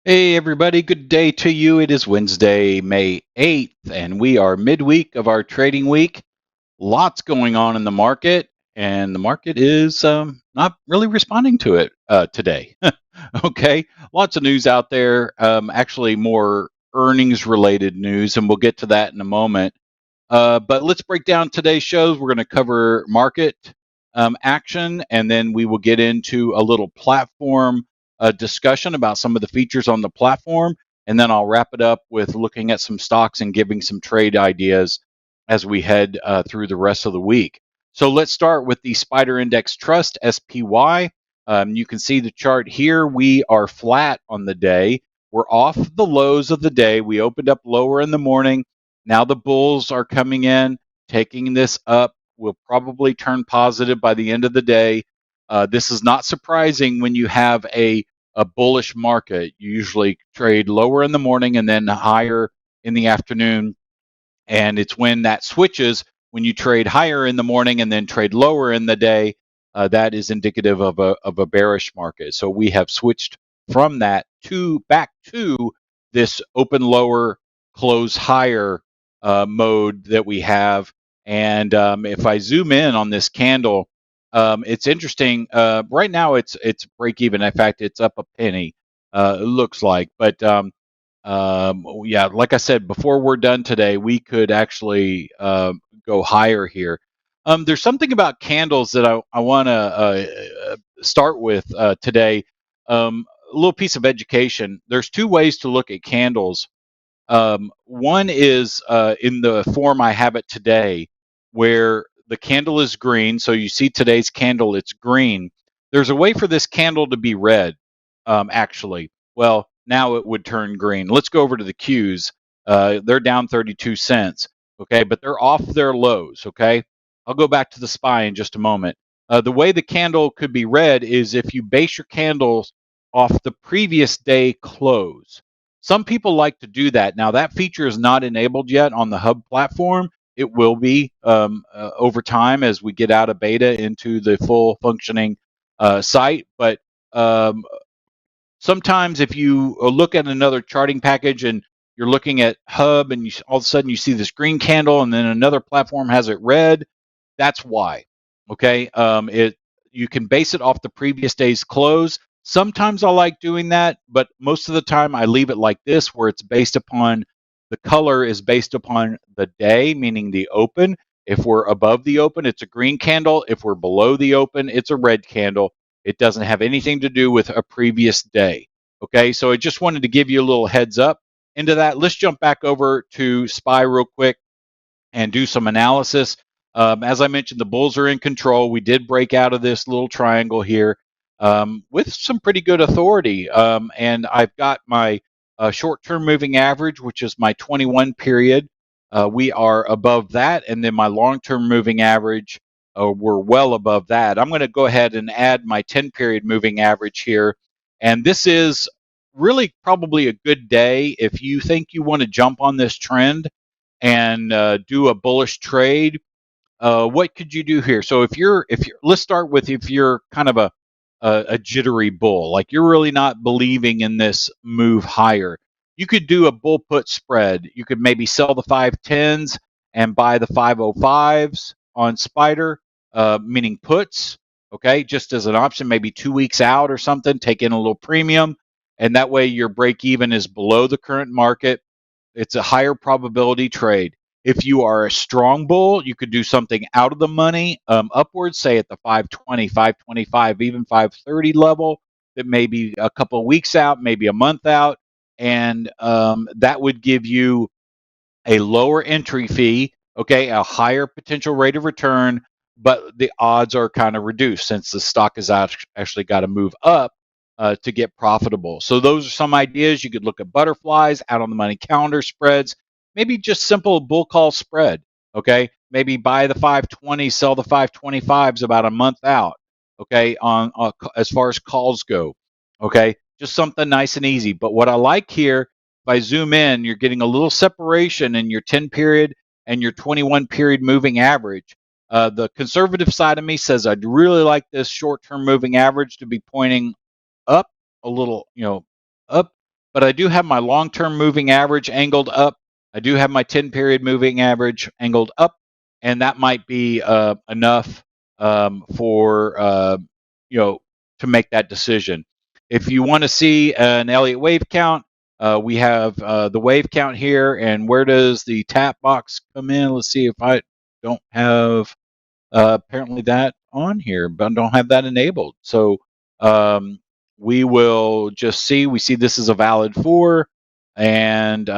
Hey everybody, good day to you. It is Wednesday, May 8th, and we are midweek of our trading week. Lots going on in the market, and the market is not really responding to it today. Okay, lots of news out there, actually more earnings related news, and we'll get to that in a moment. But let's break down today's shows. We're going to cover market action, and then we will get into a little platform discussion about some of the features on the platform. And then I'll wrap it up with looking at some stocks and giving some trade ideas as we head through the rest of the week. So let's start with the Spider Index Trust, SPY. You can see the chart here. We are flat on the day. We're off the lows of the day. We opened up lower in the morning. Now the bulls are coming in, taking this up. Will probably turn positive by the end of the day. This is not surprising when you have a bullish market. You usually trade lower in the morning and then higher in the afternoon. And it's when that switches, when you trade higher in the morning and then trade lower in the day, that is indicative of a bearish market. So we have switched from that to back to this open lower, close higher mode that we have. And if I zoom in on this candle, it's interesting. Right now, it's break even. In fact, it's up a penny. It looks like, but yeah, like I said, before we're done today, we could actually go higher here. There's something about candles that I want to start with today. A little piece of education. There's two ways to look at candles. One is in the form I have it today, where the candle is green. So you see today's candle, it's green. There's a way for this candle to be red, actually. Well, now it would turn green. Let's go over to the Qs. They're down 32 cents, okay, but they're off their lows, okay? I'll go back to the SPY in just a moment. The way the candle could be red is if you base your candles off the previous day close. Some people like to do that. Now, that feature is not enabled yet on the HUBB platform. It will be over time as we get out of beta into the full functioning site. But sometimes if you look at another charting package and you're looking at HUBB and all of a sudden you see this green candle and then another platform has it red, that's why. Okay, you can base it off the previous day's close. Sometimes I like doing that, but most of the time I leave it like this, where it's based upon the color is based upon the day, meaning the open. If we're above the open, it's a green candle. If we're below the open, it's a red candle. It doesn't have anything to do with a previous day. Okay, so I just wanted to give you a little heads up into that. Let's jump back over to SPY real quick and do some analysis. As I mentioned, the bulls are in control. We did break out of this little triangle here with some pretty good authority. And I've got my short-term moving average, which is my 21 period. We are above that. And then my long-term moving average, we're well above that. I'm going to go ahead and add my 10-period moving average here. And this is really probably a good day if you think you want to jump on this trend and do a bullish trade. What could you do here? So if you're, let's start with if you're kind of a jittery bull, like you're really not believing in this move higher, you could do a bull put spread. You could maybe sell the 510s and buy the 505s on Spider, meaning puts. Okay, just as an option, maybe 2 weeks out or something, take in a little premium, and that way your break even is below the current market. It's a higher probability trade. If you are a strong bull, you could do something out of the money, upwards, say at the 520, 525, even 530 level, that may be a couple of weeks out, maybe a month out, and that would give you a lower entry fee, okay, a higher potential rate of return, but the odds are kind of reduced since the stock has actually got to move up to get profitable. So those are some ideas. You could look at butterflies, out on the money calendar spreads, maybe just simple bull call spread, okay? Maybe buy the 520, sell the 525s about a month out, okay, on as far as calls go, okay? Just something nice and easy. But what I like here, if I zoom in, you're getting a little separation in your 10 period and your 21 period moving average. The conservative side of me says I'd really like this short-term moving average to be pointing up a little, up, but I do have my long-term moving average angled up. I do have my 10-period moving average angled up, and that might be enough for to make that decision. If you want to see an Elliott Wave count, we have the wave count here, and where does the tap box come in? Let's see if I don't have apparently that on here, but I don't have that enabled. So we will just see. We see this is a valid 4, and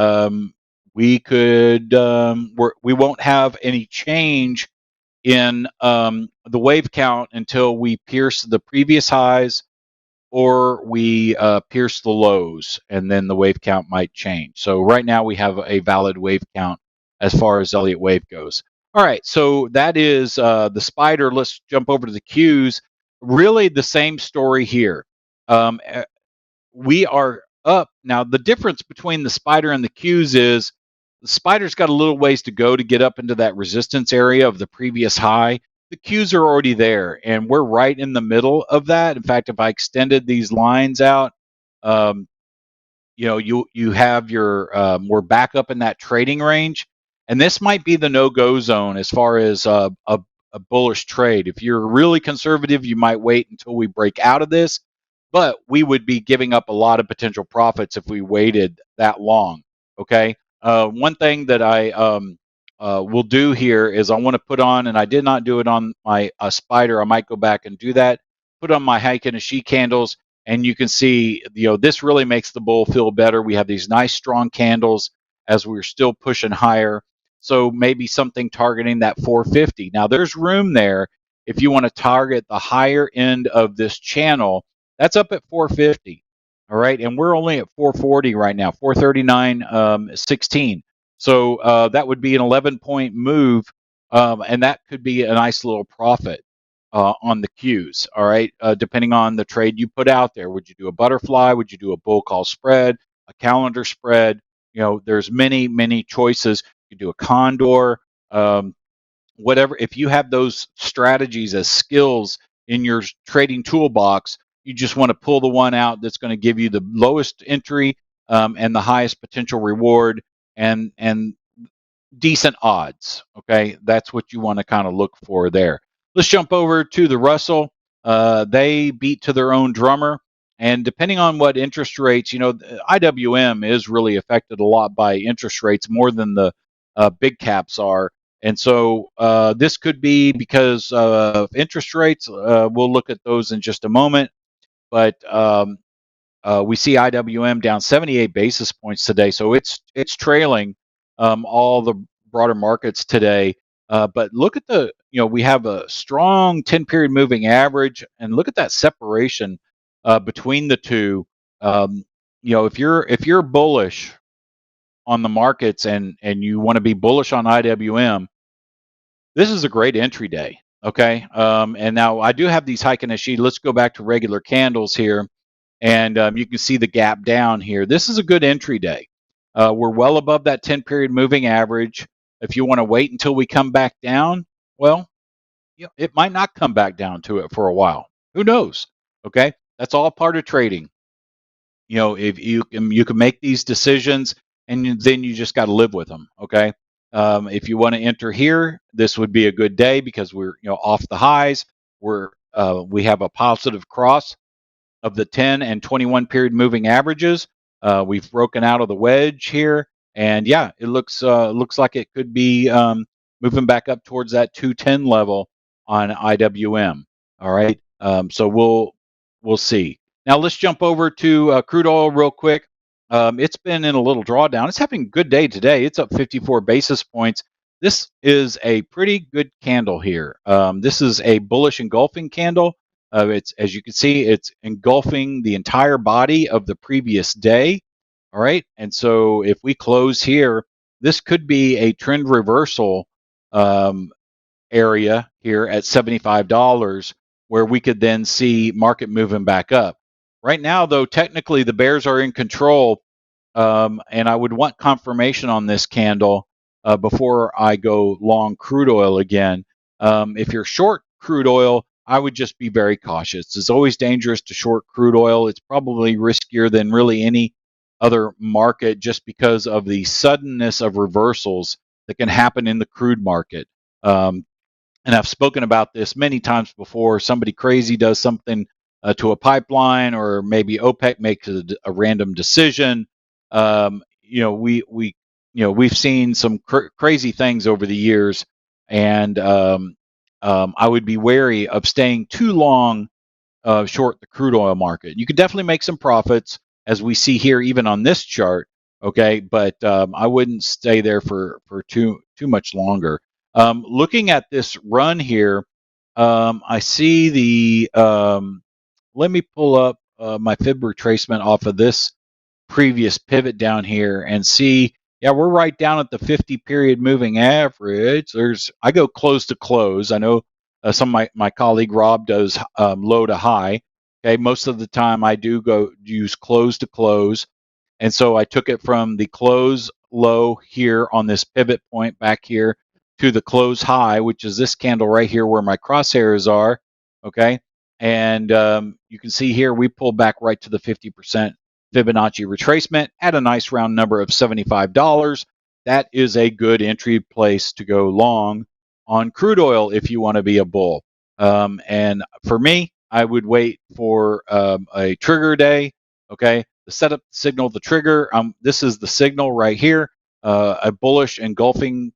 we could we won't have any change in the wave count until we pierce the previous highs or we pierce the lows, and then the wave count might change. So right now we have a valid wave count as far as Elliott Wave goes. All right, so that is the spider. Let's jump over to the Qs. Really the same story here. We are up. Now, the difference between the spider and the Qs is the spider's got a little ways to go to get up into that resistance area of the previous high. The Qs are already there, and we're right in the middle of that. In fact, if I extended these lines out, you have your we're back up in that trading range, and this might be the no-go zone as far as a bullish trade. If you're really conservative, you might wait until we break out of this, but we would be giving up a lot of potential profits if we waited that long. Okay. One thing that I will do here is I want to put on, and I did not do it on my spider. I might go back and do that. Put on my Heiken Ashi candles, and you can see, this really makes the bull feel better. We have these nice strong candles as we're still pushing higher. So maybe something targeting that 450. Now there's room there if you want to target the higher end of this channel. That's up at 450. All right, and we're only at 440 right now, 439.16. So that would be an 11-point move, and that could be a nice little profit on the Qs. All right, depending on the trade you put out there. Would you do a butterfly? Would you do a bull call spread? A calendar spread? There's many choices. You do a condor, whatever. If you have those strategies as skills in your trading toolbox, you just want to pull the one out that's going to give you the lowest entry and the highest potential reward and decent odds. Okay, that's what you want to kind of look for there. Let's jump over to the Russell. They beat to their own drummer, and depending on what interest rates, IWM is really affected a lot by interest rates more than the big caps are. And so this could be because of interest rates. We'll look at those in just a moment. But we see IWM down 78 basis points today, so it's trailing all the broader markets today. But look at we have a strong 10-period moving average, and look at that separation between the two. If you're bullish on the markets and you want to be bullish on IWM, this is a great entry day. Okay, and now I do have these Heiken Ashi. Let's go back to regular candles here. And you can see the gap down here. This is a good entry day. We're well above that 10-period moving average. If you want to wait until we come back down, well, it might not come back down to it for a while. Who knows? Okay, that's all part of trading. If you can make these decisions, and then you just got to live with them. Okay. If you want to enter here, this would be a good day because we're off the highs. We have a positive cross of the 10 and 21 period moving averages. We've broken out of the wedge here, and yeah, it looks like it could be moving back up towards that 210 level on IWM. All right, so we'll see. Now let's jump over to crude oil real quick. It's been in a little drawdown. It's having a good day today. It's up 54 basis points. This is a pretty good candle here. This is a bullish engulfing candle. It's, as you can see, it's engulfing the entire body of the previous day. All right, and so if we close here, this could be a trend reversal area here at $75, where we could then see market moving back up. Right now, though, technically the bears are in control, and I would want confirmation on this candle before I go long crude oil again. If you're short crude oil, I would just be very cautious. It's always dangerous to short crude oil. It's probably riskier than really any other market just because of the suddenness of reversals that can happen in the crude market. And I've spoken about this many times before. Somebody crazy does something to a pipeline, or maybe OPEC makes a random decision. We've seen some crazy things over the years, and I would be wary of staying too long short the crude oil market. You could definitely make some profits, as we see here, even on this chart. Okay, but I wouldn't stay there for too much longer. Looking at this run here, I see the. Let me pull up my fib retracement off of this previous pivot down here and see. Yeah, we're right down at the 50 period moving average. I go close to close. I know some of my colleague Rob does low to high. Okay, most of the time I do go use close to close. And so I took it from the close low here on this pivot point back here to the close high, which is this candle right here where my crosshairs are. Okay. And you can see here we pulled back right to the 50% Fibonacci retracement at a nice round number of $75. That is a good entry place to go long on crude oil if you want to be a bull. And for me, I would wait for a trigger day. Okay, the setup signal, the trigger. This is the signal right here, a bullish engulfing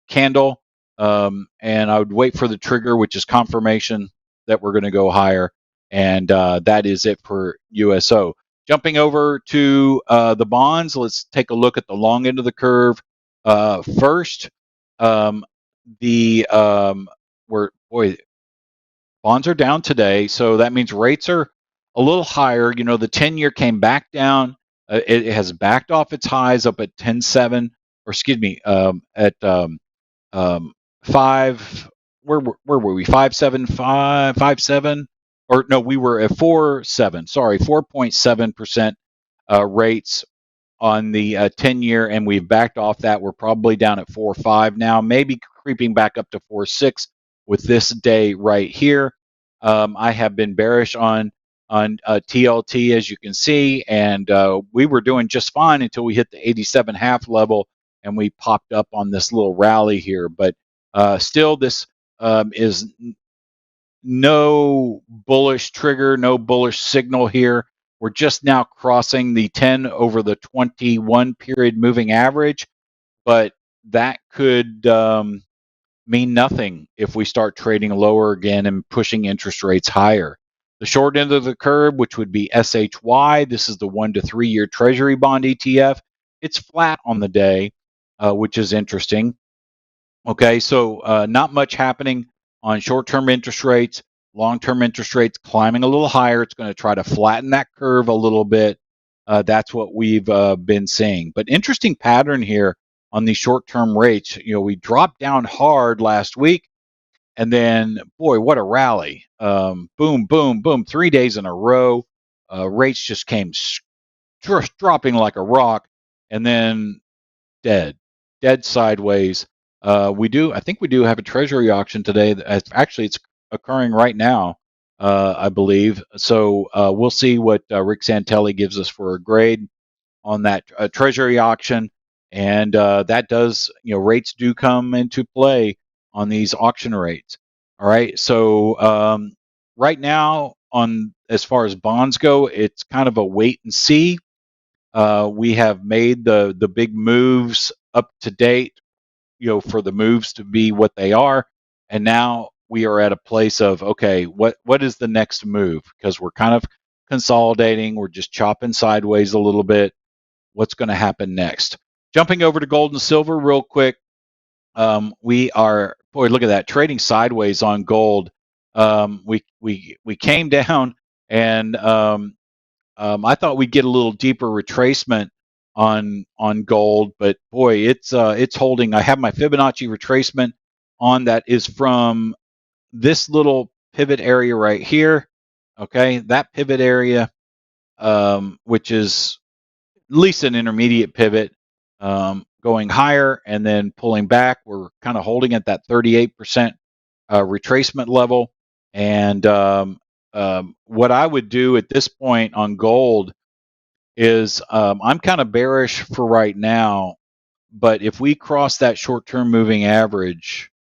candle, and I would wait for the trigger, which is confirmation that we're going to go higher, and that is it for USO. Jumping over to the bonds, let's take a look at the long end of the curve first. Bonds are down today, so that means rates are a little higher. You know, the 10-year came back down. It has backed off its highs up at 10.7, or excuse me, at 5. Where were we? 5.75, 5.7, or no, we were at 4.7. Sorry, 4.7% rates on the 10-year, and we've backed off that. We're probably down at 4.5 now, maybe creeping back up to 4.6 with this day right here. I have been bearish on TLT, as you can see, and we were doing just fine until we hit the 87.5 level, and we popped up on this little rally here. But still, this is no bullish trigger, no bullish signal here. We're just now crossing the 10 over the 21 period moving average, but that could mean nothing if we start trading lower again and pushing interest rates higher. The short end of the curve, which would be SHY, this is the 1 to 3 year Treasury bond ETF. It's flat on the day, which is interesting. Okay, so not much happening on short-term interest rates. Long-term interest rates climbing a little higher. It's going to try to flatten that curve a little bit. That's what we've been seeing. But interesting pattern here on these short-term rates. You know, we dropped down hard last week, and then, boy, what a rally. Boom, boom, boom. 3 days in a row. Rates just came dropping like a rock, and then dead sideways. I think we do have a treasury auction today. Actually, it's occurring right now, I believe. So we'll see what Rick Santelli gives us for a grade on that treasury auction. And that does, rates do come into play on these auction rates. All right. So right now, on as far as bonds go, it's kind of a wait and see. We have made the big moves up to date, for the moves to be what they are, and now we are at a place of, okay, what is the next move? Because we're kind of consolidating, we're just chopping sideways a little bit. What's going to happen next? Jumping over to gold and silver real quick. We are, boy, look at that, trading sideways on gold. We came down, and I thought we'd get a little deeper retracement on gold, but boy, it's holding. I have my Fibonacci retracement on that is from this little pivot area right here. Okay, that pivot area, which is at least an intermediate pivot, going higher and then pulling back. We're kind of holding at that 38% retracement level. And what I would do at this point on gold is I'm kind of bearish for right now, but if we cross that short-term moving average,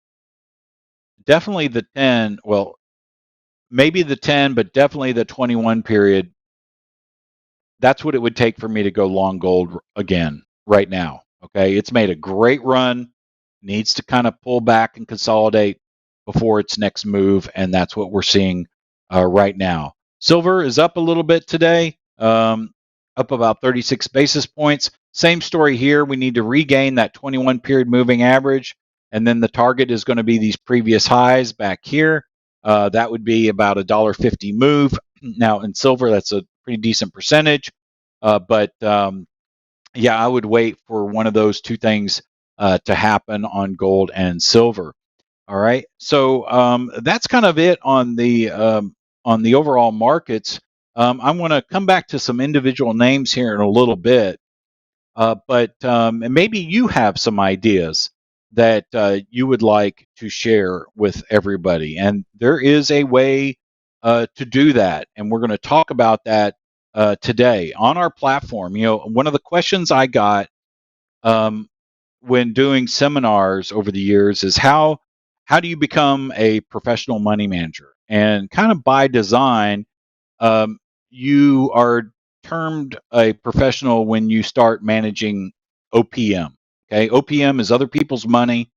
definitely the 10, well, maybe the 10, but definitely the 21 period, that's what it would take for me to go long gold again right now. Okay. It's made a great run, needs to kind of pull back and consolidate before its next move. And that's what we're seeing right now. Silver is up a little bit today, up about 36 basis points. Same story here. We need to regain that 21 period moving average. And then the target is going to be these previous highs back here. That would be about a $1.50 move. Now in silver, that's a pretty decent percentage. But yeah, I would wait for one of those two things to happen on gold and silver. All right. So that's kind of it on the overall markets. I'm going to come back to some individual names here in a little bit. But maybe you have some ideas that you would like to share with everybody. And there is a way to do that. And we're going to talk about that today on our platform. You know, one of the questions I got um, when doing seminars over the years is how do you become a professional money manager? And kind of by design, you are termed a professional when you start managing OPM. Okay, OPM is other people's money.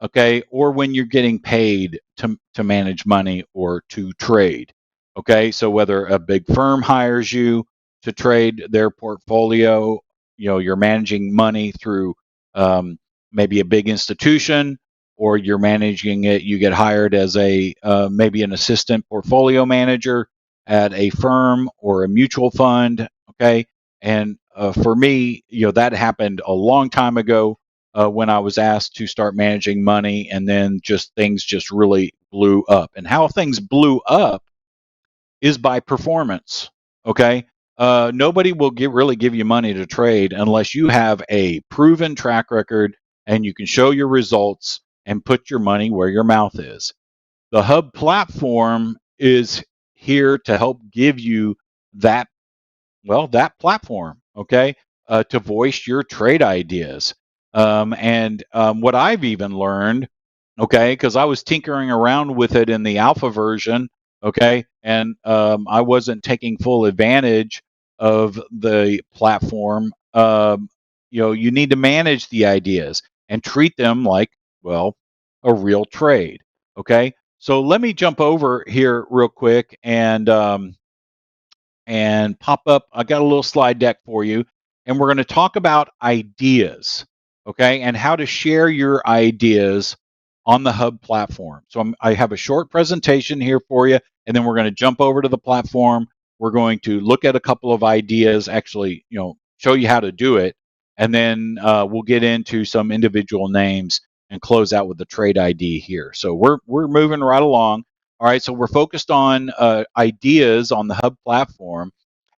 Okay, or when you're getting paid to manage money or to trade. Okay, so whether a big firm hires you to trade their portfolio, you know, you're managing money through maybe a big institution, or you're managing it, you get hired as a maybe an assistant portfolio manager at a firm or a mutual fund. Okay, and for me, you know, that happened a long time ago when I was asked to start managing money, and then just things just really blew up. And how things blew up is by performance. Okay, nobody will really give you money to trade unless you have a proven track record and you can show your results and put your money where your mouth is. The HUBB platform is here to help give you that, well, that platform, okay, to voice your trade ideas. And what I've even learned, okay, because I was tinkering around with it in the alpha version, okay, and I wasn't taking full advantage of the platform. You know, you need to manage the ideas and treat them like, well, a real trade, okay. So let me jump over here real quick and pop up. I got a little slide deck for you, and we're going to talk about ideas, okay, and how to share your ideas on the HUBB platform. So I have a short presentation here for you, and then we're going to jump over to the platform. We're going to look at a couple of ideas, actually, you know, show you how to do it, and then we'll get into some individual names and close out with the trade ID here. So we're moving right along. All right, so we're focused on ideas on the HUBB platform,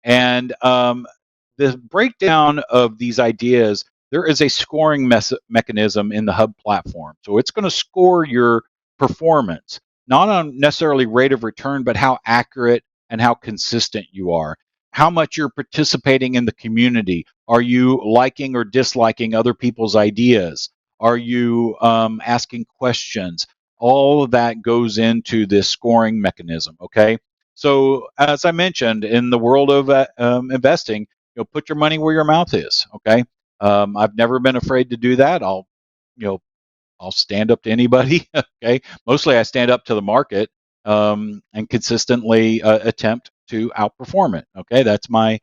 and the breakdown of these ideas. There is a scoring mechanism in the HUBB platform, so it's going to score your performance, not on necessarily rate of return, but how accurate and how consistent you are, how much you're participating in the community. Are you liking or disliking other people's ideas? Are you asking questions? All of that goes into this scoring mechanism. Okay, so as I mentioned, in the world of investing, you know, put your money where your mouth is. Okay, I've never been afraid to do that. You know, I'll stand up to anybody. Okay, mostly I stand up to the market and consistently attempt to outperform it. Okay, that's my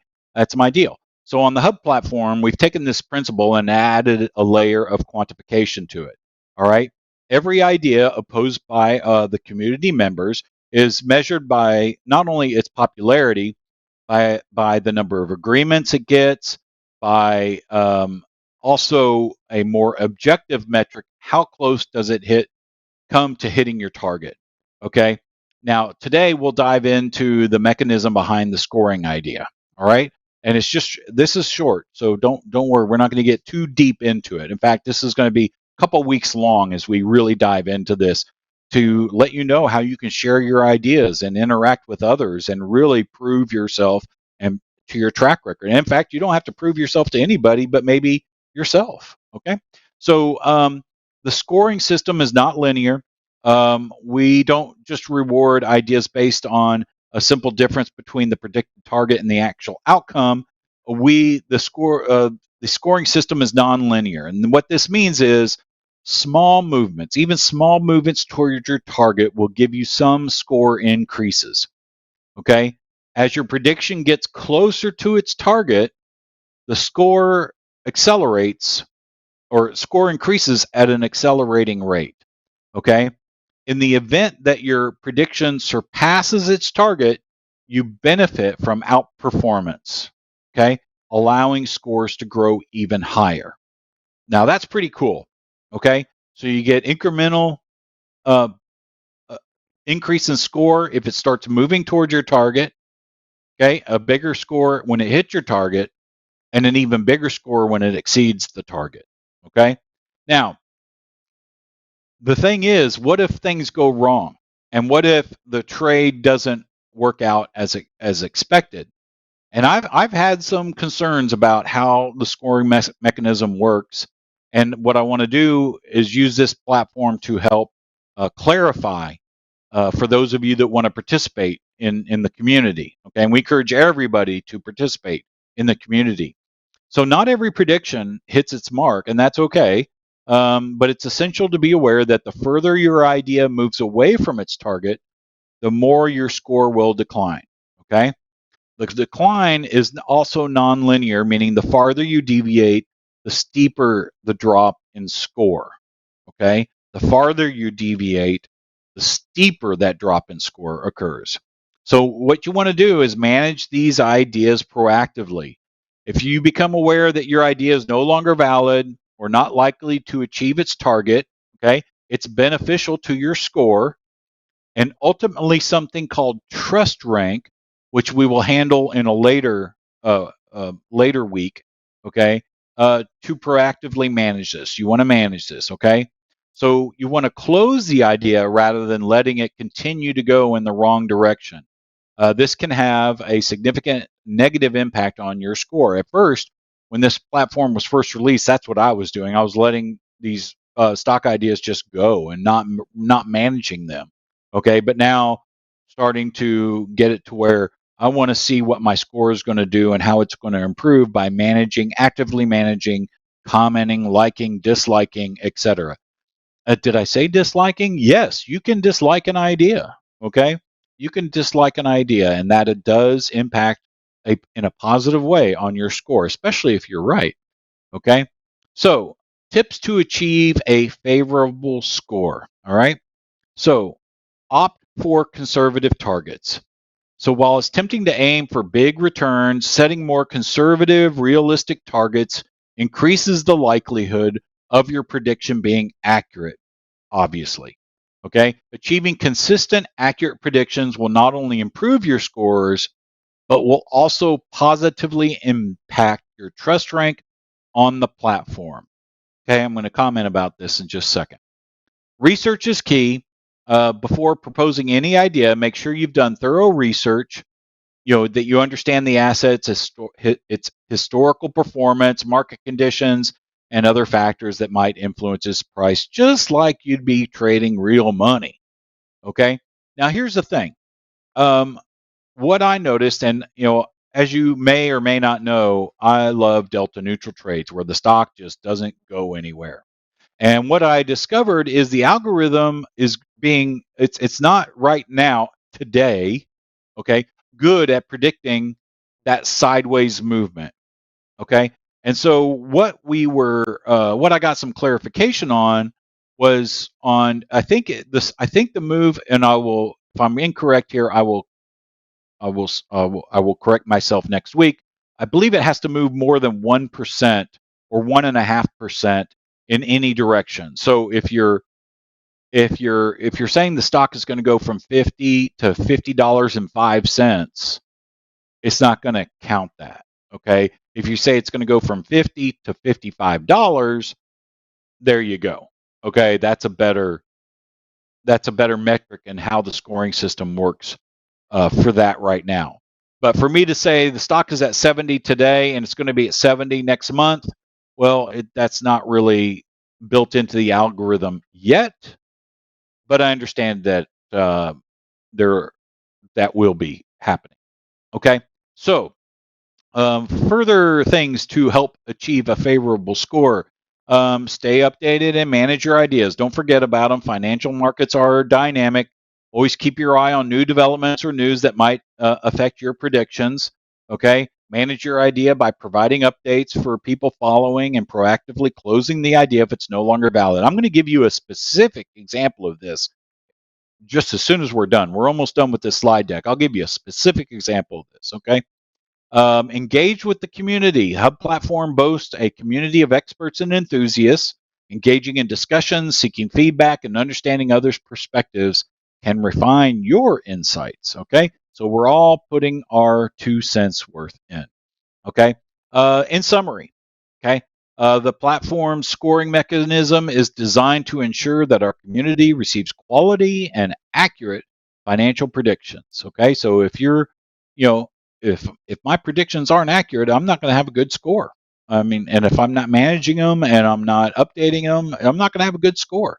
deal. So on the HUBB platform, we've taken this principle and added a layer of quantification to it. All right, every idea opposed by the community members is measured by not only its popularity, by the number of agreements it gets, by also a more objective metric: how close does it come to hitting your target? Okay. Now today we'll dive into the mechanism behind the scoring idea. All right. And it's just, this is short, so don't worry. We're not going to get too deep into it. In fact, this is going to be a couple weeks long as we really dive into this, to let you know how you can share your ideas and interact with others and really prove yourself and to your track record. And in fact, you don't have to prove yourself to anybody, but maybe yourself. Okay. So the scoring system is not linear. We don't just reward ideas based on a simple difference between the predicted target and the actual outcome. The scoring system is nonlinear, and what this means is small movements, even small movements towards your target, will give you some score increases. Okay, as your prediction gets closer to its target, the score accelerates, or score increases at an accelerating rate. Okay, in the event that your prediction surpasses its target, you benefit from outperformance, okay, allowing scores to grow even higher. Now that's pretty cool, okay? So you get incremental uh, increase in score if it starts moving towards your target, okay? A bigger score when it hits your target, and an even bigger score when it exceeds the target, okay? Now, the thing is, what if things go wrong? And what if the trade doesn't work out as expected? And I've had some concerns about how the scoring mechanism works. And what I want to do is use this platform to help clarify for those of you that want to participate in the community. Okay, and we encourage everybody to participate in the community. So not every prediction hits its mark, and that's okay. But it's essential to be aware that the further your idea moves away from its target, the more your score will decline. Okay? The decline is also nonlinear, meaning the farther you deviate, the steeper the drop in score. Okay? The farther you deviate, the steeper that drop in score occurs. So what you want to do is manage these ideas proactively. If you become aware that your idea is no longer valid or not likely to achieve its target, okay, it's beneficial to your score, and ultimately something called trust rank, which we will handle in a later week, okay, to proactively manage this. You want to manage this, okay? So you want to close the idea rather than letting it continue to go in the wrong direction. This can have a significant negative impact on your score. At first, when this platform was first released, that's what I was doing. I was letting these stock ideas just go and not managing them. Okay, but now starting to get it to where I want to see what my score is going to do and how it's going to improve by actively managing, commenting, liking, disliking, etc. Did I say disliking? Yes, you can dislike an idea. Okay, you can dislike an idea, and that it does impact in a positive way on your score, especially if you're right. Okay, so tips to achieve a favorable score. All right, so opt for conservative targets. So while it's tempting to aim for big returns, setting more conservative, realistic targets increases the likelihood of your prediction being accurate, obviously. Okay? Achieving consistent, accurate predictions will not only improve your scores, but will also positively impact your trust rank on the platform. Okay, I'm going to comment about this in just a second. Research is key. Before proposing any idea, make sure you've done thorough research, that you understand the assets, its historical performance, market conditions, and other factors that might influence its price, just like you'd be trading real money. Okay. Now here's the thing. What I noticed, and as you may or may not know, I love delta neutral trades where the stock just doesn't go anywhere. And what I discovered is the algorithm is it's not right now, today, okay, good at predicting that sideways movement. Okay. And so what I got some clarification on was on, I think the move, and if I'm incorrect here, I will correct myself next week. I believe it has to move more than 1% or 1.5% in any direction. So if you're saying the stock is going to go from $50 to $50.05, it's not going to count that. Okay. If you say it's going to go from $50 to $55, there you go. Okay. That's a better metric in how the scoring system works for that right now. But for me to say the stock is at 70 today and it's going to be at 70 next month, well, that's not really built into the algorithm yet. But I understand that there that will be happening. Okay, so further things to help achieve a favorable score. Stay updated and manage your ideas. Don't forget about them. Financial markets are dynamic. Always keep your eye on new developments or news that might affect your predictions. Okay. Manage your idea by providing updates for people following and proactively closing the idea if it's no longer valid. I'm going to give you a specific example of this just as soon as we're done. We're almost done with this slide deck. I'll give you a specific example of this. Okay. Engage with the community. HUBB platform boasts a community of experts and enthusiasts. Engaging in discussions, seeking feedback, and understanding others' perspectives can refine your insights. Okay, so we're all putting our 2 cents worth in. Okay, in summary, okay, the platform's scoring mechanism is designed to ensure that our community receives quality and accurate financial predictions. Okay, so if you're, you know, if my predictions aren't accurate, I'm not going to have a good score. I mean, and if I'm not managing them and I'm not updating them, I'm not going to have a good score.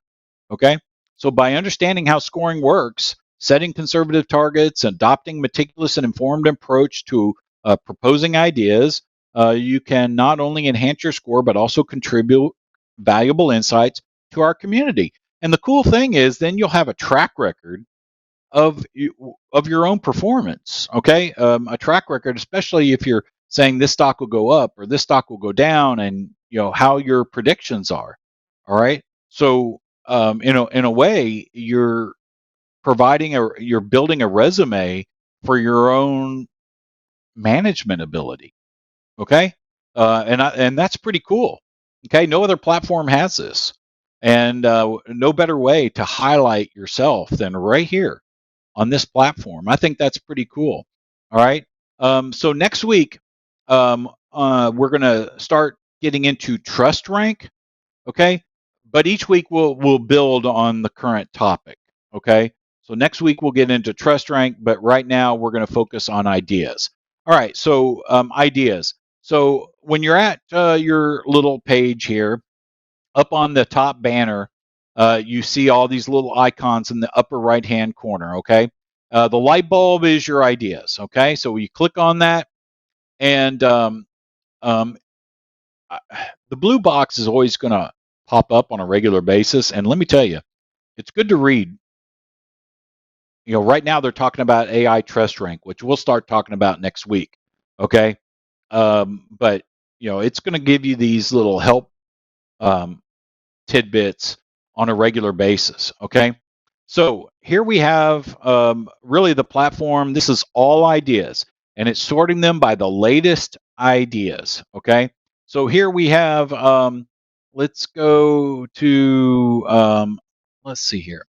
Okay, so by understanding how scoring works, setting conservative targets, adopting meticulous and informed approach to proposing ideas, you can not only enhance your score but also contribute valuable insights to our community. And the cool thing is, then you'll have a track record of your own performance. Okay, a track record, especially if you're saying this stock will go up or this stock will go down, and how your predictions are. All right, so in a way, you're you're building a resume for your own management ability. Okay, and that's pretty cool. Okay, no other platform has this, and no better way to highlight yourself than right here on this platform. I think that's pretty cool. All right. So next week, we're going to start getting into trust rank. Okay. But each week we'll build on the current topic. Okay. So next week we'll get into trust rank, but right now we're going to focus on ideas. All right. So ideas. So when you're at your little page here, up on the top banner, you see all these little icons in the upper right hand corner. Okay, the light bulb is your ideas. Okay, so you click on that, and um, the blue box is always going to pop up on a regular basis. And let me tell you, it's good to read. Right now they're talking about AI trust rank, which we'll start talking about next week. Okay, but it's going to give you these little help tidbits on a regular basis. Okay. So here we have really the platform. This is all ideas, and it's sorting them by the latest ideas. Okay. So here we have, let's go to, let's see here.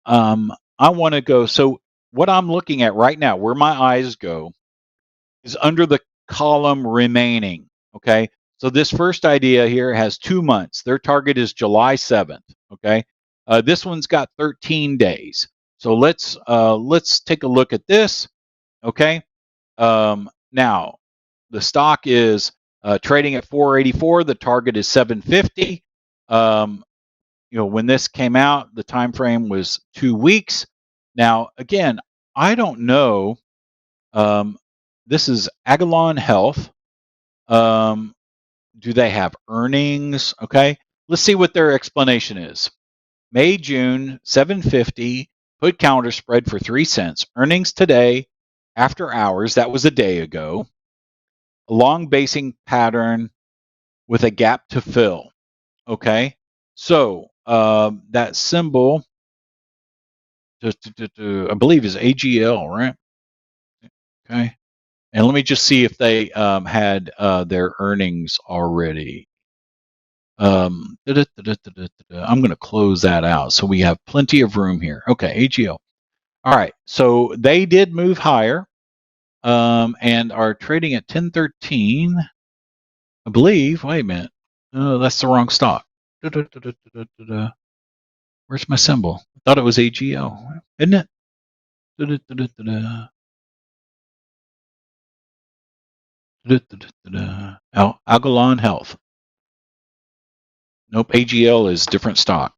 I want to go. So what I'm looking at right now, where my eyes go, is under the column remaining. Okay. So this first idea here has 2 months. Their target is July 7th. Okay. This one's got 13 days. So let's take a look at this. Okay. Now the stock is trading at 484. The target is 750. When this came out, the time frame was 2 weeks. Now again, I don't know. This is Agilon Health. Do they have earnings? Okay, let's see what their explanation is. May, June, 750, put counter spread for 3 cents. Earnings today, after hours, that was a day ago. A long basing pattern with a gap to fill. Okay, so that symbol, I believe, is AGL, right? Okay. And let me just see if they had their earnings already. I'm going to close that out so we have plenty of room here. Okay, AGL. All right, so they did move higher and are trading at 1013, I believe. Wait a minute. Oh, that's the wrong stock. Where's my symbol? I thought it was AGL, isn't it? Agilon Health. Nope, AGL is different stock.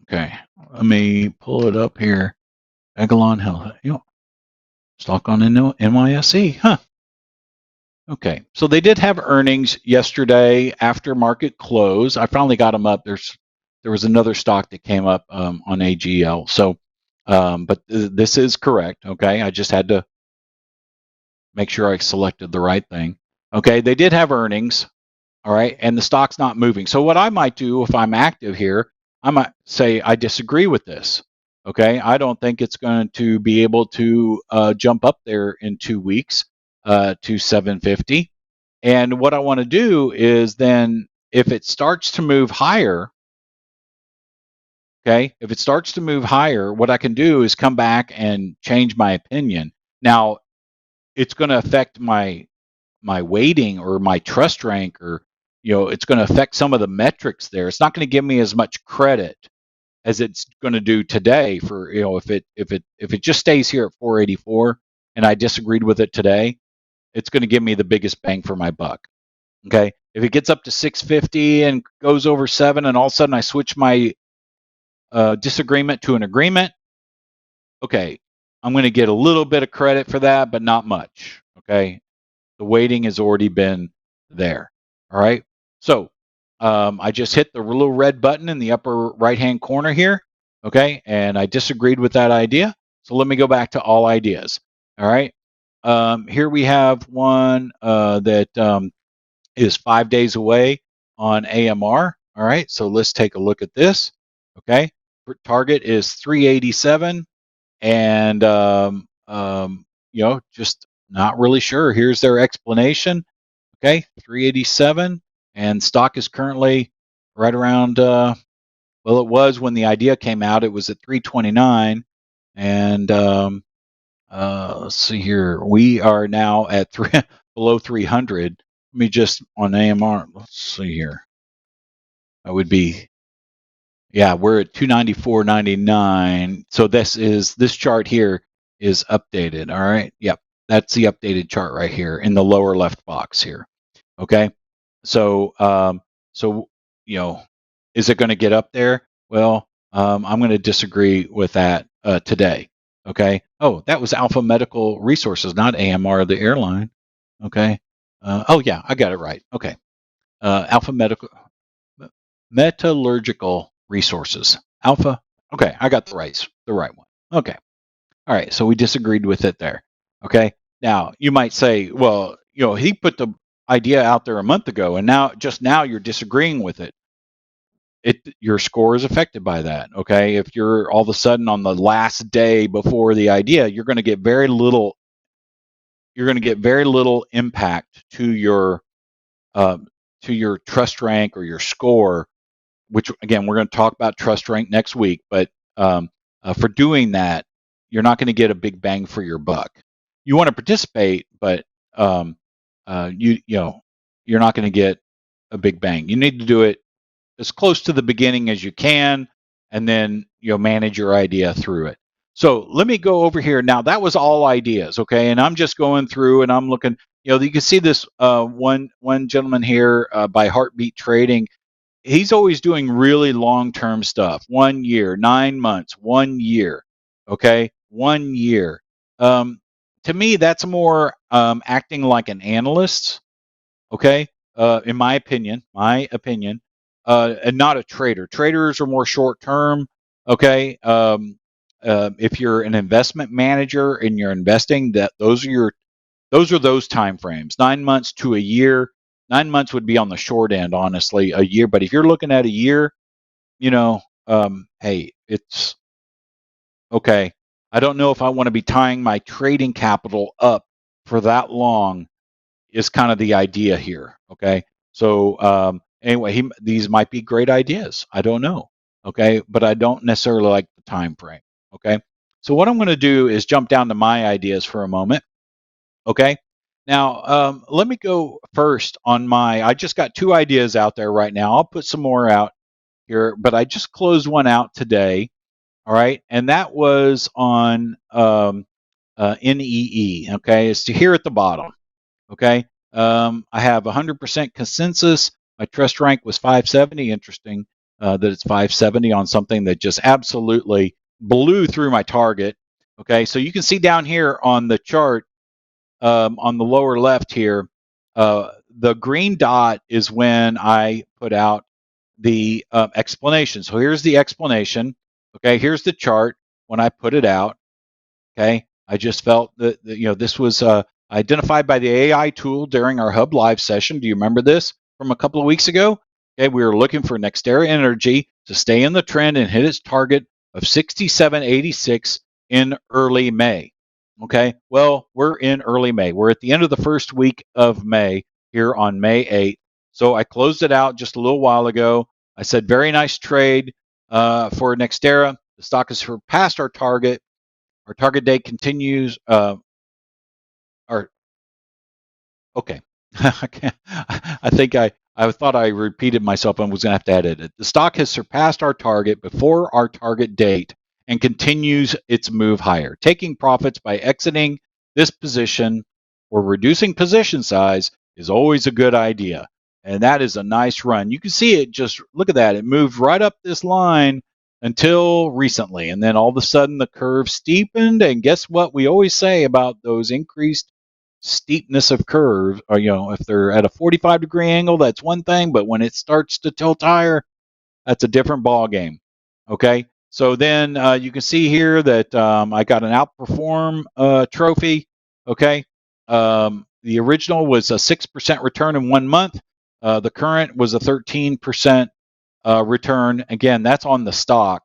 Okay, let me pull it up here. Agilon Health. Stock on NYSE. Huh. Okay, so they did have earnings yesterday after market close. I finally got them up. There was another stock that came up on AGL. So, but this is correct. Okay, I just had to make sure I selected the right thing. Okay, they did have earnings. All right, and the stock's not moving. So what I might do if I'm active here, I might say I disagree with this. Okay, I don't think it's going to be able to jump up there in 2 weeks to 750. And what I want to do is then, if it starts to move higher, okay, if it starts to move higher, what I can do is come back and change my opinion. Now, it's going to affect my weighting or my trust rank, or it's going to affect some of the metrics there. It's not going to give me as much credit as it's going to do today. For if it just stays here at 484 and I disagreed with it today, it's going to give me the biggest bang for my buck. Okay, if it gets up to 650 and goes over 7, and all of a sudden I switch my disagreement to an agreement, okay, I'm going to get a little bit of credit for that, but not much. Okay, the weighting has already been there. All right, so I just hit the little red button in the upper right hand corner here. Okay, and I disagreed with that idea, so let me go back to all ideas. All right, here we have one that is 5 days away on AMR. All right, so let's take a look at this. Okay, target is 387, and just not really sure. Here's their explanation. Okay, 387, and stock is currently right around. Well, it was when the idea came out. It was at 329, and let's see here. We are now at below 300. Let me just on AMR. Let's see here. That would be, yeah, we're at 294.99. So this chart here is updated. All right. Yep. That's the updated chart right here in the lower left box here. Okay. So, is it going to get up there? Well, I'm going to disagree with that today. Okay. Oh, that was Alpha Medical Resources, not AMR, the airline. Okay. Oh yeah, I got it right. Okay. Alpha Metallurgical Resources. Alpha. Okay, I got the right one. Okay. All right. So we disagreed with it there. Okay. Now you might say, well, he put the idea out there a month ago, and now you're disagreeing with it. Your score is affected by that. Okay. If you're all of a sudden on the last day before the idea, you're going to get very little. You're going to get very little impact to your trust rank or your score. Which again, we're going to talk about trust rank next week. But for doing that, you're not going to get a big bang for your buck. You want to participate, but you're not going to get a big bang. You need to do it as close to the beginning as you can, and then manage your idea through it. So let me go over here. Now that was all ideas, okay? And I'm just going through and I'm looking. You can see this one gentleman here by Heartbeat Trading. He's always doing really long-term stuff. 1 year, 9 months, 1 year, okay? 1 year. To me, that's more acting like an analyst, okay? In my opinion, and not a trader. Traders are more short-term, okay? If you're an investment manager and you're investing, those are those time frames. 9 months to a year. 9 months would be on the short end, honestly. A year, but if you're looking at a year, hey, it's okay. I don't know if I want to be tying my trading capital up for that long. Is kind of the idea here. Okay, so anyway, these might be great ideas. I don't know. Okay, but I don't necessarily like the time frame. Okay, so what I'm going to do is jump down to my ideas for a moment. Okay, now let me go first on I just got 2 ideas out there right now. I'll put some more out here, but I just closed one out today. All right, and that was on NEE. Okay, it's here at the bottom. Okay, I have 100% consensus. My trust rank was 570. Interesting that it's 570 on something that just absolutely blew through my target. Okay, so you can see down here on the chart, on the lower left here, the green dot is when I put out the explanation. So here's the explanation. Okay, here's the chart when I put it out. Okay, I just felt that this was identified by the AI tool during our HUBB live session. Do you remember this from a couple of weeks ago? Okay, we were looking for NextEra Energy to stay in the trend and hit its target of 67.86 in early May. Okay, well, we're in early May. We're at the end of the first week of May here on May 8th. So I closed it out just a little while ago. I said, very nice trade for NextEra. The stock has surpassed our target. Our target date continues. Okay. I think I thought I repeated myself and was going to have to edit it. The stock has surpassed our target before our target date and continues its move higher. Taking profits by exiting this position or reducing position size is always a good idea. And that is a nice run. You can see it just, look at that. It moved right up this line until recently. And then all of a sudden the curve steepened. And guess what we always say about those increased steepness of curve, or if they're at a 45-degree angle, that's one thing, but when it starts to tilt higher, that's a different ball game. Okay, so then you can see here that I got an outperform trophy. Okay, the original was a 6% return in 1 month. The current was a 13% return. Again, that's on the stock,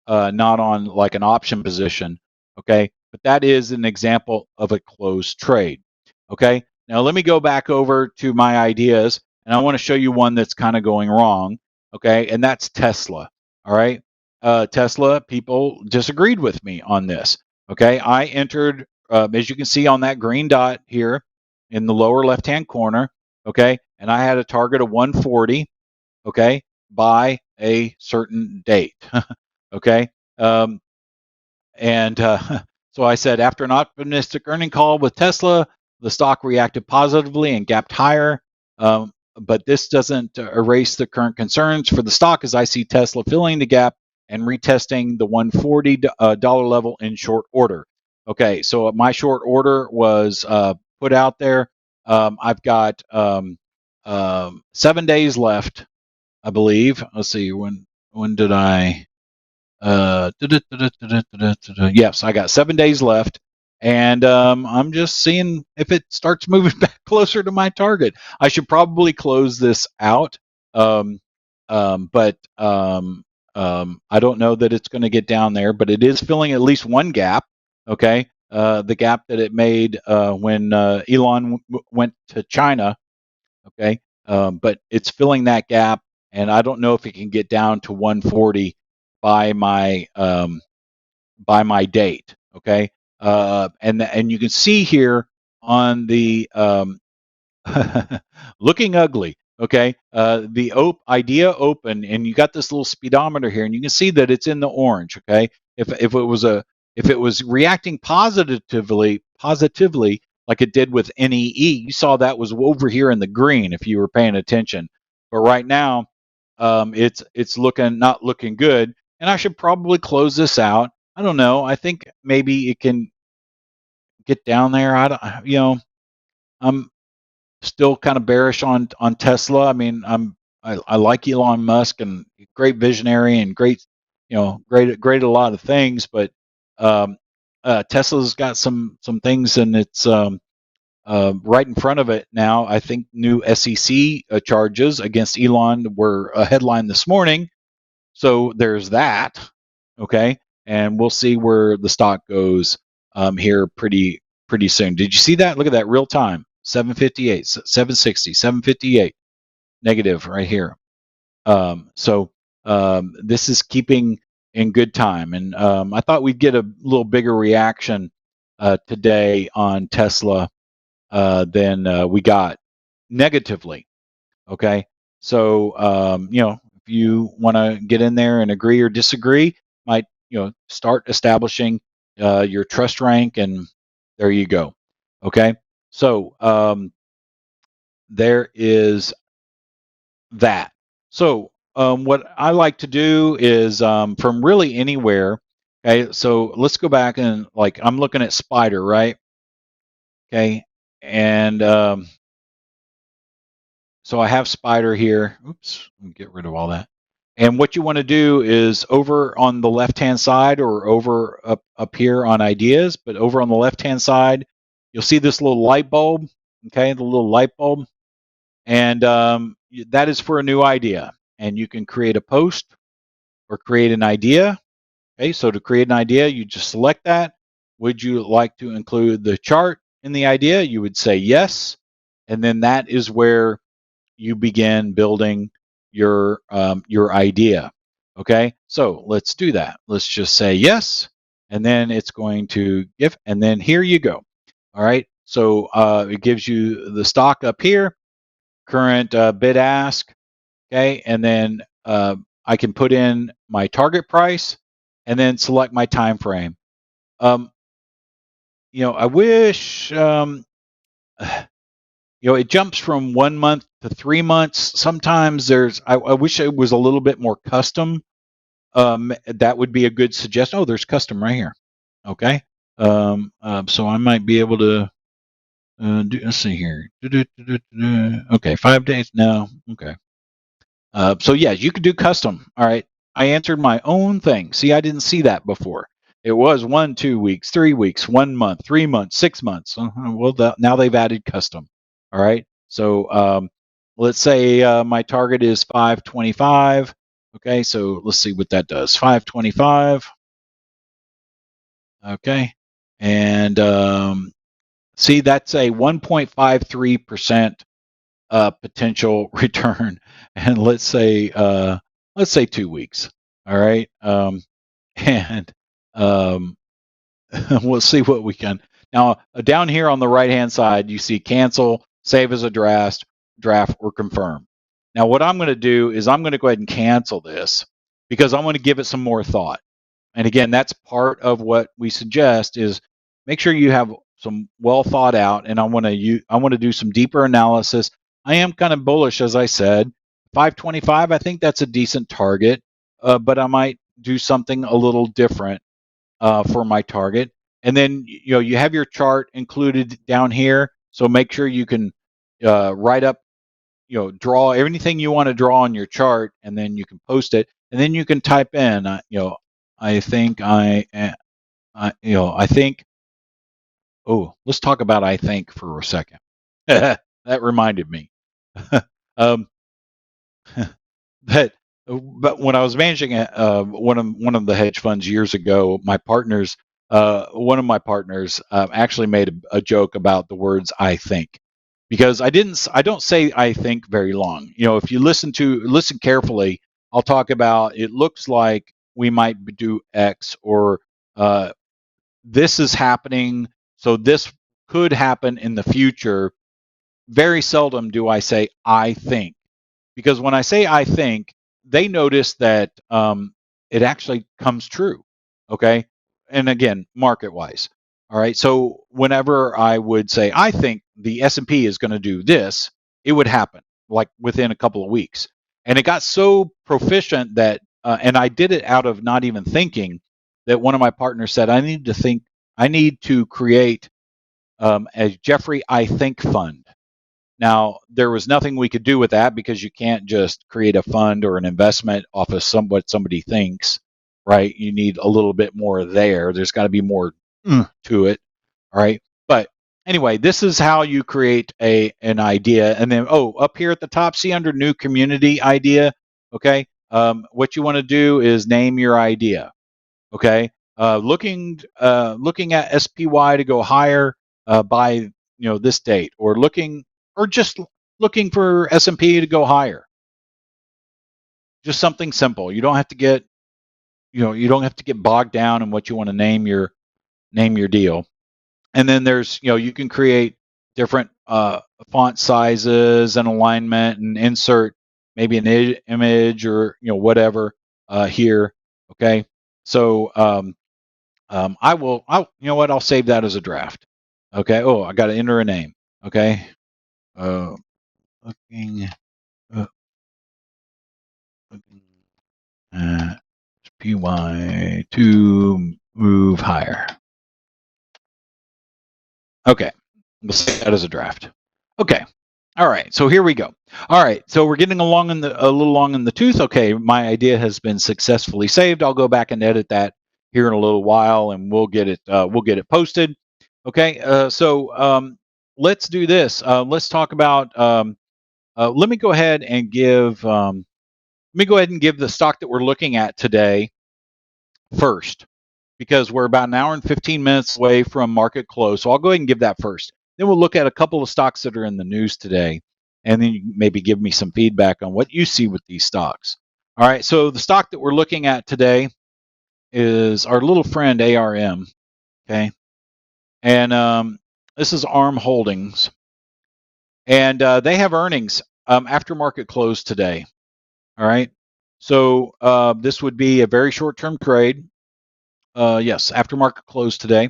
not on like an option position. Okay, but that is an example of a closed trade. Okay, now let me go back over to my ideas, and I want to show you one that's kind of going wrong. Okay, and that's Tesla. All right, Tesla, people disagreed with me on this. Okay, I entered, as you can see on that green dot here in the lower left-hand corner. Okay, and I had a target of 140. Okay, by a certain date. Okay, and so I said, after an optimistic earning call with Tesla, the stock reacted positively and gapped higher. But this doesn't erase the current concerns for the stock, as I see Tesla filling the gap and retesting the $140 level in short order. Okay, so my short order was put out there. I've got 7 days left, I believe. Let's see, when did I? Yes, I got 7 days left, and I'm just seeing if it starts moving back closer to my target. I should probably close this out, but I don't know that it's going to get down there. But it is filling at least one gap. Okay, the gap that it made when Elon went to China. Okay, but it's filling that gap, and I don't know if it can get down to 140 by my date. Okay, and you can see here on the looking ugly. Okay, the idea open, and you got this little speedometer here, and you can see that it's in the orange. Okay, if it was reacting positively like it did with NEE, you saw that was over here in the green if you were paying attention. But right now, it's not looking good, and I should probably close this out. I don't know. I think maybe it can get down there. I'm still kind of bearish on Tesla. I mean, I like Elon Musk, and great visionary and great, great a lot of things, but Tesla's got some things, and it's right in front of it now. I think new SEC charges against Elon were a headline this morning, so there's that. Okay, and we'll see where the stock goes here pretty soon. Did you see that? Look at that, real time. 758, 760, 758 negative right here. So this is keeping in good time, and I thought we'd get a little bigger reaction today on Tesla than we got negatively. Okay, so if you want to get in there and agree or disagree, might start establishing your trust rank, and there you go. Okay, so there is that. So what I like to do is from really anywhere. Okay, so let's go back and like I'm looking at Spider, right? Okay, and so I have Spider here. Oops, let me get rid of all that. And what you want to do is over on the left-hand side or over up here on ideas, but over on the left-hand side, you'll see this little light bulb, okay, the little light bulb. And that is for a new idea. And you can create a post or create an idea. Okay, so to create an idea, you just select that. Would you like to include the chart in the idea? You would say yes. And then that is where you begin building your idea. Okay, so let's do that. Let's just say yes, and then it's going to give, and then here you go. All right, so it gives you the stock up here, current bid ask. Okay, and then I can put in my target price, and then select my time frame. I wish. It jumps from 1 month to 3 months. Sometimes I wish it was a little bit more custom. That would be a good suggestion. Oh, there's custom right here. Okay. So I might be able to let's see here. Okay, 5 days. No. Okay. So yeah, you could do custom. All right. I answered my own thing. See, I didn't see that before. It was 1, 2 weeks, 3 weeks, 1 month, 3 months, 6 months. Well, now they've added custom. All right. So let's say my target is 525. Okay. So let's see what that does. 525. Okay. And see, that's a 1.53% potential return, and let's say 2 weeks. All right, and um, we'll see what we can. Now down here on the right hand side, you see cancel, save as a draft, or confirm. Now what I'm going to do is I'm going to go ahead and cancel this because I want to give it some more thought. And again, that's part of what we suggest is make sure you have some well thought out. And I want to do some deeper analysis. I am kind of bullish, as I said. 525, I think that's a decent target, but I might do something a little different for my target. And then you have your chart included down here, so make sure you can write up, draw everything you want to draw on your chart, and then you can post it, and then you can type in, I think I think. Oh, let's talk about I think for a second. That reminded me. um, but when I was managing one of the hedge funds years ago, one of my partners actually made a joke about the words "I think," because I don't say "I think" very long. If you listen carefully, I'll talk about it looks like we might do X, or this is happening, so this could happen in the future. Very seldom do I say "I think," because when I say "I think," they notice that it actually comes true. Okay, and again, market wise. All right, so whenever I would say I think the S&P is going to do this, it would happen like within a couple of weeks. And it got so proficient that, and I did it out of not even thinking, that one of my partners said, I need to create a Jeffrey I Think fund. Now, there was nothing we could do with that because you can't just create a fund or an investment off of what somebody thinks, right? You need a little bit more there. There's got to be more to it, all right? But anyway, this is how you create an idea. And then, up here at the top, see under new community idea, okay? What you want to do is name your idea, okay? Looking at SPY to go higher by this date, or just looking for S&P to go higher. Just something simple. You don't have to get bogged down in what you want to name your deal. And then there's you can create different font sizes and alignment, and insert maybe an image or whatever here. Okay, so I'll you know what, I'll save that as a draft. Okay. Oh, I got to enter a name. Okay. Looking at PY to move higher. Okay, we'll see that as a draft. Okay. All right, so here we go. All right, so we're getting along a little long in the tooth. Okay, my idea has been successfully saved. I'll go back and edit that here in a little while, and we'll get it posted. Okay, let's do this. Let's talk about. Let me go ahead and give. Let me go ahead and give the stock that we're looking at today first, because we're about an hour and 15 minutes away from market close. So I'll go ahead and give that first. Then we'll look at a couple of stocks that are in the news today, and then you maybe give me some feedback on what you see with these stocks. All right, so the stock that we're looking at today is our little friend ARM. Okay, and this is ARM Holdings, and they have earnings after market close today. All right, so this would be a very short-term trade. Yes, after market close today.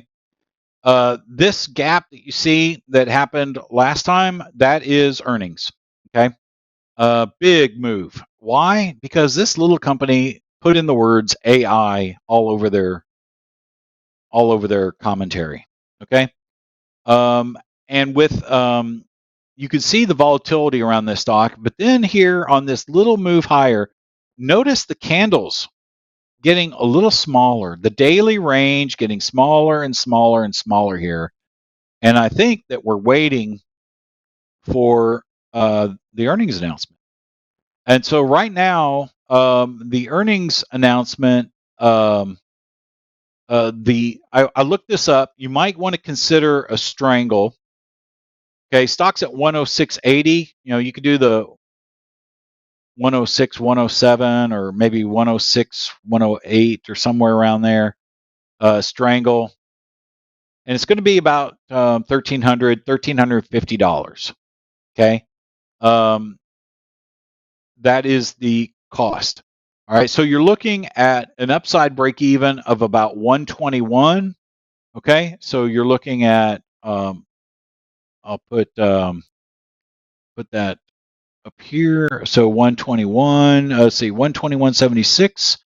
This gap that you see that happened last time, that is earnings. Okay. Big move. Why? Because this little company put in the words AI all over their commentary. Okay. And with you can see the volatility around this stock, but then here on this little move higher, notice the candles getting a little smaller, the daily range getting smaller and smaller and smaller here. And I think that we're waiting for the earnings announcement. And so right now, the earnings announcement, I looked this up. You might want to consider a strangle. Okay, stocks at 106.80. You know, you could do the 106, 107, or maybe 106, 108, or somewhere around there. Strangle, and it's going to be about $1,300, $1,350. Okay, that is the cost. All right, so you're looking at an upside break even of about 121. Okay, so you're looking at I'll put that up here. So 121. Let's see, 121.76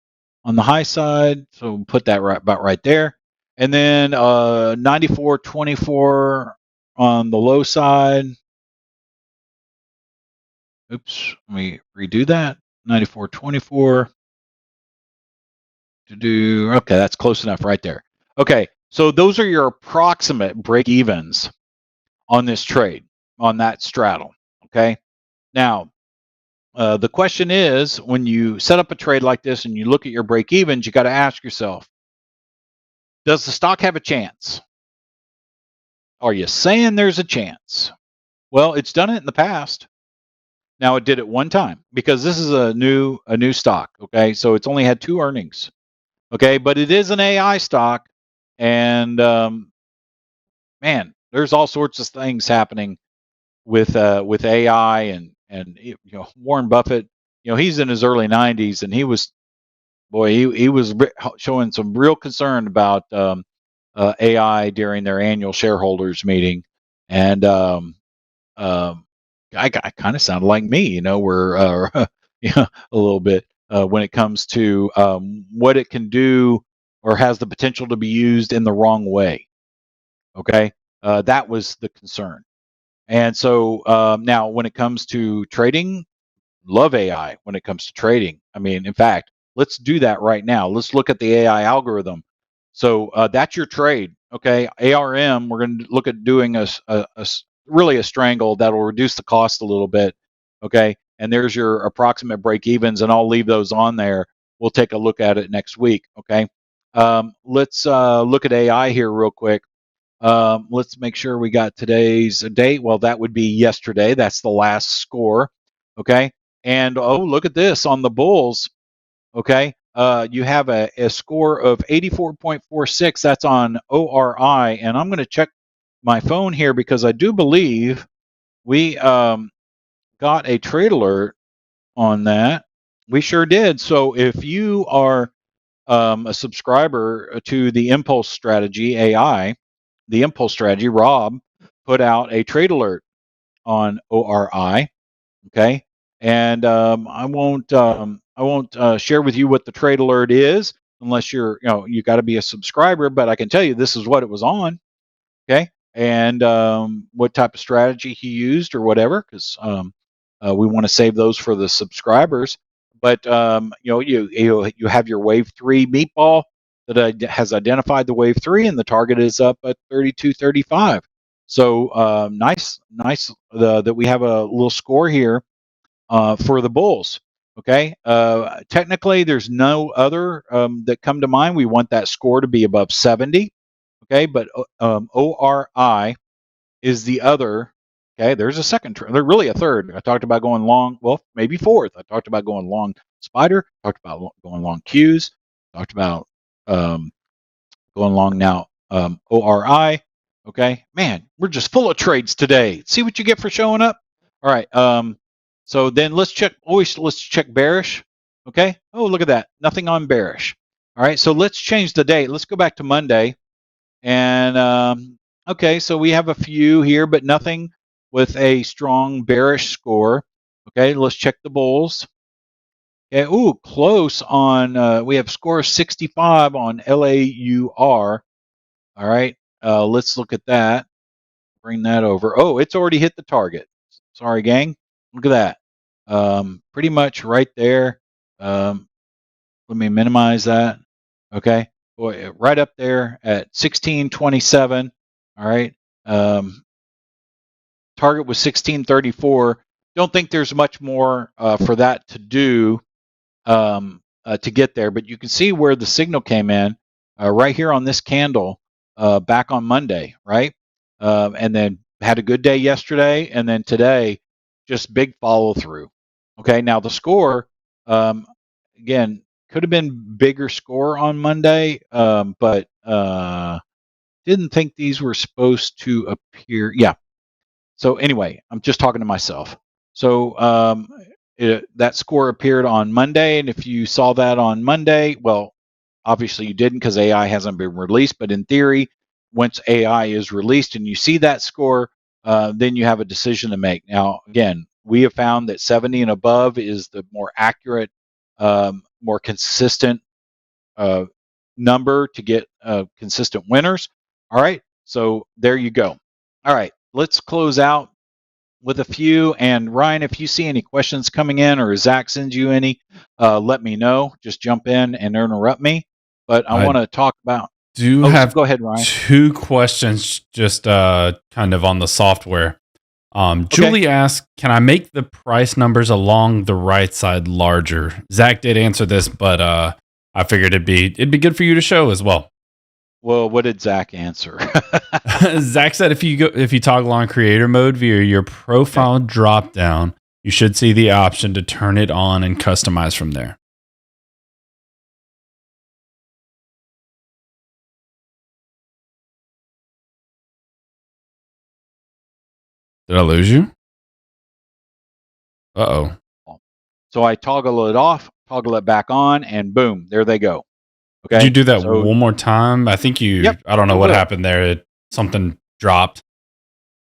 on the high side. So we'll put that about right there, and then 94.24 on the low side. Oops, let me redo that. 94.24. Okay, that's close enough right there. Okay, so those are your approximate break evens on this trade, on that straddle. Okay, now the question is, when you set up a trade like this and you look at your break evens, you got to ask yourself, does the stock have a chance? Are you saying there's a chance? Well, it's done it in the past. Now it did it one time because this is a new stock. Okay, so it's only had 2 earnings. Okay, but it is an AI stock, and man, there's all sorts of things happening with AI, and you know, Warren Buffett. You know, he's in his early 90s, and he was showing some real concern about AI during their annual shareholders meeting, and I kind of sounded like me. You know, we're yeah, a little bit when it comes to what it can do or has the potential to be used in the wrong way. Okay, that was the concern. And so now, when it comes to trading, love AI when it comes to trading. I mean, in fact, let's do that right now. Let's look at the AI algorithm. So that's your trade. Okay, ARM. We're going to look at doing really a strangle that'll reduce the cost a little bit. Okay, and there's your approximate break evens, and I'll leave those on there. We'll take a look at it next week. Okay, let's look at AI here real quick. Let's make sure we got today's date. Well, that would be yesterday. That's the last score. Okay. And oh, look at this on the bulls. Okay. You have a score of 84.46. That's on ORI. And I'm going to check my phone here because I do believe we got a trade alert on that. We sure did. So if you are a subscriber to the Impulse Strategy AI, the Impulse Strategy, Rob put out a trade alert on ORI. Okay, and I won't share with you what the trade alert is unless you got to be a subscriber. But I can tell you this is what it was on. Okay, and what type of strategy he used or whatever, because we want to save those for the subscribers. But you have your wave 3 meatball that has identified the wave 3, and the target is up at 32.35. So nice that we have a little score here for the bulls. Okay, technically there's no other that come to mind. We want that score to be above 70. Okay, but ORI is the other. Okay, there's a second. There's really a third. I talked about going long. Well, maybe fourth. I talked about going long spider. Talked about going long Qs. Talked about going long now ORI. Okay, man, we're just full of trades today. See what you get for showing up. All right. So then let's check. Let's check bearish. Okay. Oh, look at that. Nothing on bearish. All right. So let's change the date. Let's go back to Monday. And okay, so we have a few here, but nothing with a strong bearish score. Okay, let's check the bulls. Okay, ooh, close on. We have score 65 on LAUR. All right, let's look at that. Bring that over. Oh, it's already hit the target. Sorry, gang. Look at that. Pretty much right there. Let me minimize that. Okay, boy, right up there at 1627. All right. Target was 1634. Don't think there's much more for that to do to get there, but you can see where the signal came in right here on this candle back on Monday, right? And then had a good day yesterday, and then today, just big follow through. Okay, now the score, again, could have been bigger score on Monday, but didn't think these were supposed to appear. Yeah. So anyway, I'm just talking to myself. So that score appeared on Monday, and if you saw that on Monday, well, obviously you didn't because AI hasn't been released. But in theory, once AI is released and you see that score, then you have a decision to make. Now, again, we have found that 70 and above is the more accurate, more consistent number to get consistent winners. All right, so there you go. All right, let's close out with a few. And Ryan, if you see any questions coming in or Zach sends you any, let me know. Just jump in and interrupt me. But I want to talk about. Do have go ahead, Ryan. 2 questions just kind of on the software. Julie asked, can I make the price numbers along the right side larger? Zach did answer this, but I figured it'd be good for you to show as well. Well, what did Zach answer? Zach said if you toggle on creator mode via your profile drop down, you should see the option to turn it on and customize from there. Did I lose you? Uh-oh. So I toggle it off, toggle it back on, and boom, there they go. Okay. Did you do that one more time? I think you, yep, I don't know what happened there. Something dropped.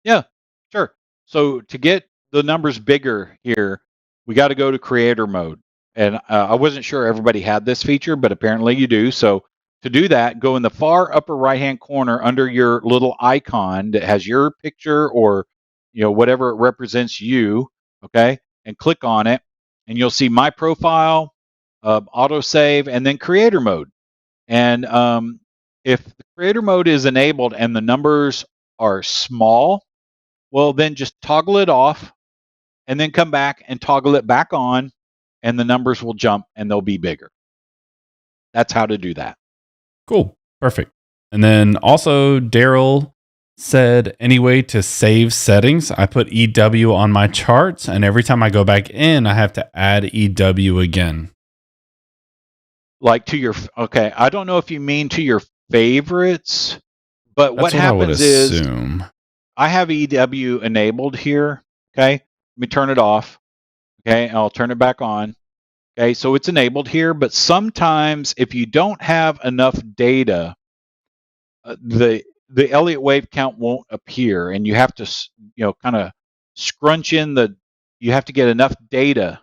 Yeah, sure. So to get the numbers bigger here, we got to go to creator mode. And I wasn't sure everybody had this feature, but apparently you do. So to do that, go in the far upper right-hand corner under your little icon that has your picture or whatever it represents you, okay? And click on it, and you'll see my profile, autosave, and then creator mode. And if the creator mode is enabled and the numbers are small, well, then just toggle it off and then come back and toggle it back on, and the numbers will jump and they'll be bigger. That's how to do that. Cool. Perfect. And then also, Daryl said, any way to save settings? I put EW on my charts, and every time I go back in, I have to add EW again. Like to your, okay, I don't know if you mean to your favorites, but That's what happens is I have EW enabled here. Okay, let me turn it off. Okay, I'll turn it back on. Okay, so it's enabled here, but sometimes if you don't have enough data, the Elliott Wave count won't appear, and you have to kind of scrunch in the you have to get enough data,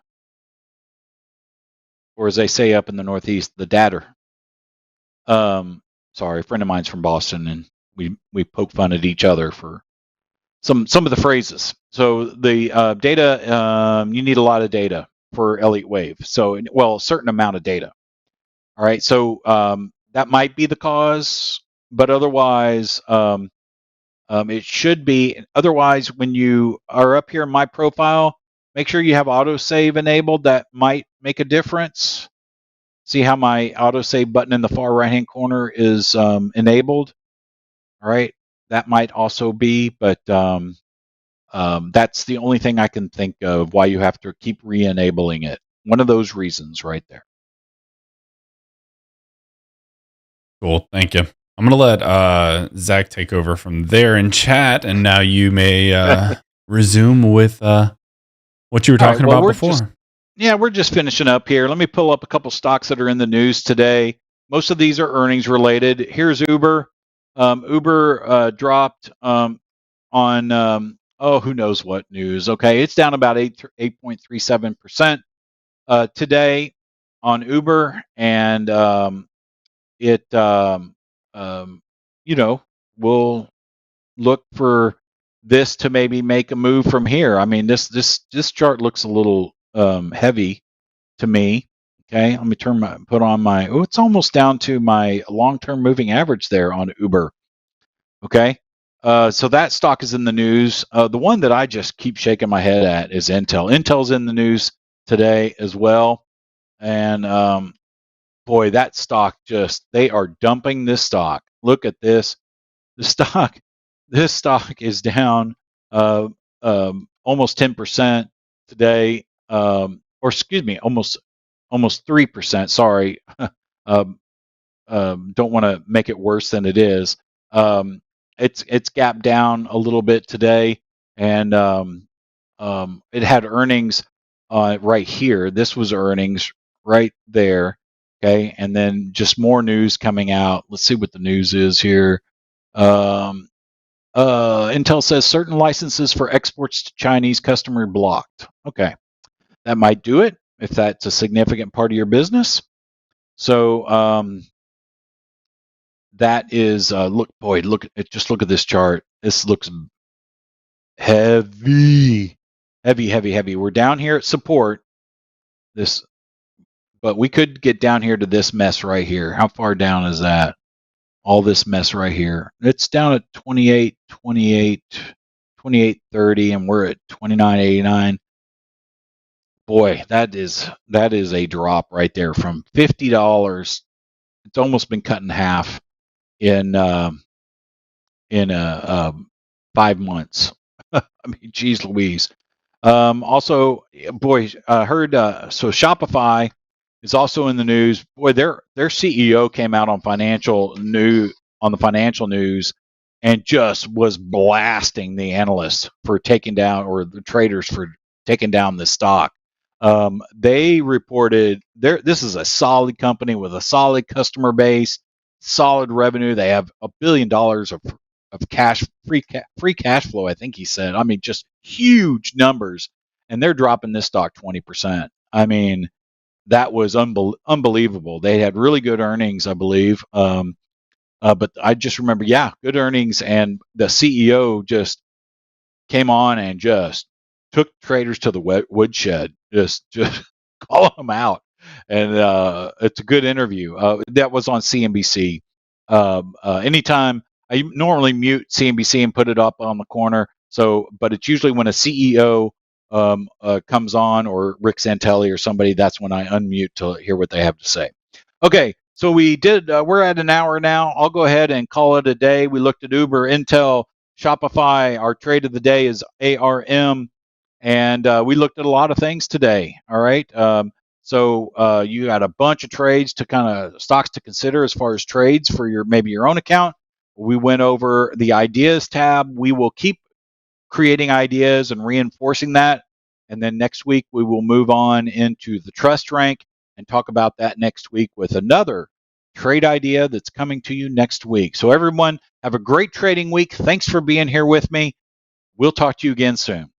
or as they say up in the Northeast, the data. Sorry, a friend of mine's from Boston, and we poke fun at each other for some of the phrases. So the data, you need a lot of data for Elliott Wave. So, well, a certain amount of data. All right. So that might be the cause, but otherwise, it should be. Otherwise, when you are up here in my profile, make sure you have autosave enabled. That might make a difference. See how my autosave button in the far right-hand corner is enabled? All right. That might also be, but that's the only thing I can think of why you have to keep re-enabling it. One of those reasons right there. Cool. Thank you. I'm going to let Zach take over from there in chat, and now you may resume with what you were talking about before. We're just finishing up here. Let me pull up a couple stocks that are in the news today. Most of these are earnings related. Here's Uber. Uber dropped on who knows what news. Okay, it's down about 8.37% today on Uber, and it we'll look for this to maybe make a move from here. I mean, this chart looks a little heavy to me. Okay, let me put on my. Oh, it's almost down to my long-term moving average there on Uber. Okay, so that stock is in the news. The one that I just keep shaking my head at is Intel. Intel's in the news today as well, and boy, that stock they are dumping this stock. Look at this. This stock is down almost 10% today, or excuse me, almost 3%. Sorry, don't want to make it worse than it is. It's gapped down a little bit today, and it had earnings right here. This was earnings right there. Okay, and then just more news coming out. Let's see what the news is here. Intel says certain licenses for exports to Chinese customer blocked. Okay, that might do it if that's a significant part of your business. So that is look at this chart. This looks heavy. We're down here at support. But we could get down here to this mess right here. How far down is that? All this mess right here. It's down at 28.30, and we're at 29.89. Boy, that is a drop right there from $50. It's almost been cut in half in 5 months. I mean, geez Louise. Also, boy, I heard so Shopify is also in the news. Boy, their CEO came out on the financial news and just was blasting the analysts for taking down, or the traders for taking down the stock. They reported this is a solid company with a solid customer base, solid revenue. They have $1 billion of free cash flow, I think he said. I mean, just huge numbers, and they're dropping this stock 20%. I mean, that was unbelievable. They had really good earnings, I believe. But I just remember, good earnings, and the CEO just came on and just took traders to the woodshed, just call them out. And it's a good interview. That was on CNBC. Anytime I normally mute CNBC and put it up on the corner. But it's usually when a CEO comes on, or Rick Santelli or somebody, that's when I unmute to hear what they have to say. Okay, so we're at an hour now. I'll go ahead and call it a day. We looked at Uber, Intel, Shopify. Our trade of the day is ARM, and we looked at a lot of things today. All right. So you got a bunch of trades to kind of stocks to consider as far as trades for maybe your own account. We went over the ideas tab. We will keep creating ideas and reinforcing that. And then next week, we will move on into the trust rank and talk about that next week with another trade idea that's coming to you next week. So everyone, have a great trading week. Thanks for being here with me. We'll talk to you again soon.